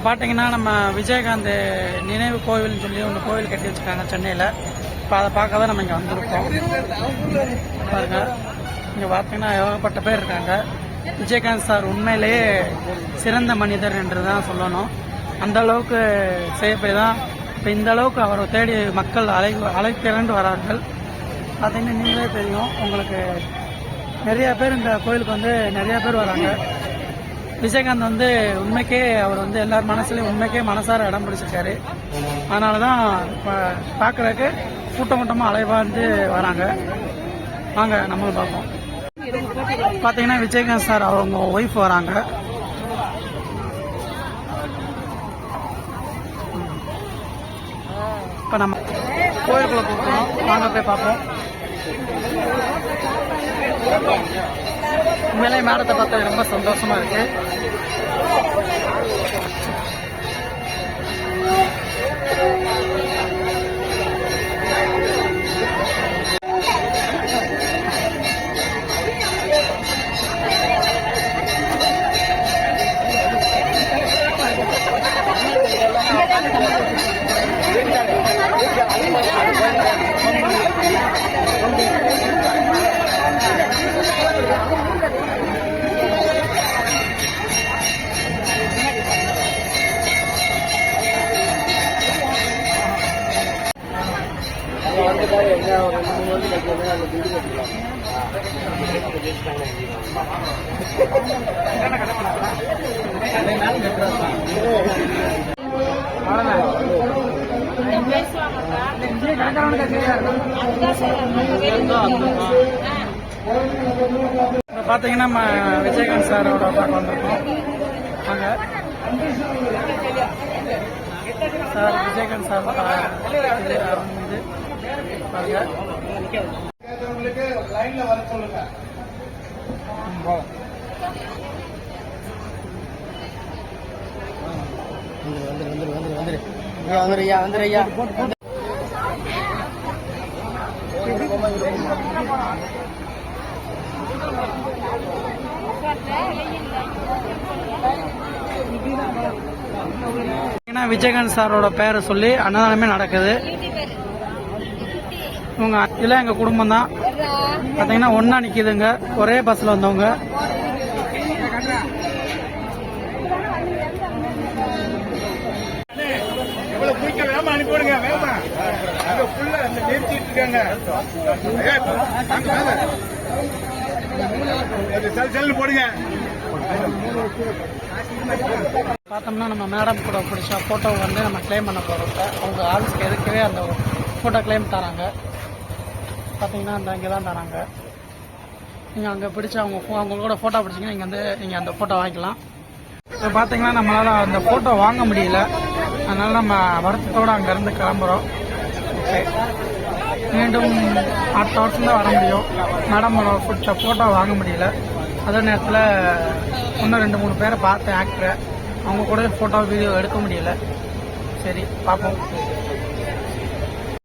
பார்த்தீங்கன்னா நம்ம விஜயகாந்த் நினைவு கோவில்னு சொல்லி ஒன்று கோவில் கட்டி வச்சுருக்காங்க சென்னையில். இப்போ அதை பார்க்க தான் நம்ம இங்கே வந்திருக்கோம். பாருங்க, இங்கே பார்த்தீங்கன்னா ஏகப்பட்ட பேர் இருக்காங்க. விஜயகாந்த் சார் உண்மையிலேயே சிறந்த மனிதர் என்று தான் சொல்லணும். அந்த அளவுக்கு செய்யப்போய் தான் இப்போ இந்த அளவுக்கு அவரை தேடி மக்கள் அழைப்பிறந்து வரார்கள். பார்த்தீங்கன்னா நீங்களே தெரியும், உங்களுக்கு நிறைய பேர் இந்த கோயிலுக்கு வந்து நிறைய பேர் வராங்க. விஜயகாந்த் வந்து உண்மைக்கே அவர் வந்து எல்லார் மனசுலையும் உண்மைக்கே மனசார இடம் பிடிச்சிருக்காரு. அதனால தான் இப்போ பார்க்குறதுக்கு கூட்டமாக அலைவாந்து வராங்க. வாங்க நம்மளும் பார்ப்போம். பார்த்தீங்கன்னா விஜயகாந்த் சார் அவங்க ஒய்ஃப் வராங்க. இப்போ நம்ம கோயிலுக்குள்ள போகிறோம், வாங்க போய் பார்ப்போம். உண்மையிலே மேடத்தை பார்த்தா ரொம்ப சந்தோஷமா இருக்கு. பாத்தீங்கன்னா நம்ம விஜயகாந்த் சாரோட பார்க்க வந்திருக்கோம். அங்க சார் விஜயகாந்த் சார் வந்து பாருங்க. லைன்ல வர சொல்லுங்க. வந்துருயா விஜயகாந்த் சாரோட பேரை சொல்லி அன்னதானமே நடக்குது. இவங்க இல்ல எங்க குடும்பம் தான் பாத்தீங்கன்னா ஒன்னா நிக்குதுங்க, ஒரே பஸ்ல வந்தவங்க. பார்த்தோம்னா நம்ம மேடம் கூட பிடிச்ச போட்டோ வந்து நம்ம கிளைம் பண்ண போறோம். அவங்க ஆல்ஸ்க்கு எதுக்கவே அந்த போட்டோ கிளைம் தராங்க. பார்த்தீங்கன்னா அந்த இங்கே தான் தராங்க. நீங்கள் அங்கே பிடிச்ச அவங்க கூட ஃபோட்டோ பிடிச்சிங்கன்னா இங்கே வந்து நீங்கள் அந்த ஃபோட்டோ வாங்கிக்கலாம். இப்போ பார்த்தீங்கன்னா நம்மளால் அந்த ஃபோட்டோ வாங்க முடியல. அதனால நம்ம வருத்தத்தோடு அங்கேருந்து கிளம்புறோம். ஓகே, மீண்டும் அடுத்த வருஷம் தான் வர முடியும். மேடமோட பிடிச்ச ஃபோட்டோ வாங்க முடியல. அதே நேரத்தில் இன்னும் 2-3 பேரை பார்த்தேன் ஆக்டரை, அவங்க கூட ஃபோட்டோ வீடியோ எடுக்க முடியல. சரி பார்ப்போம்.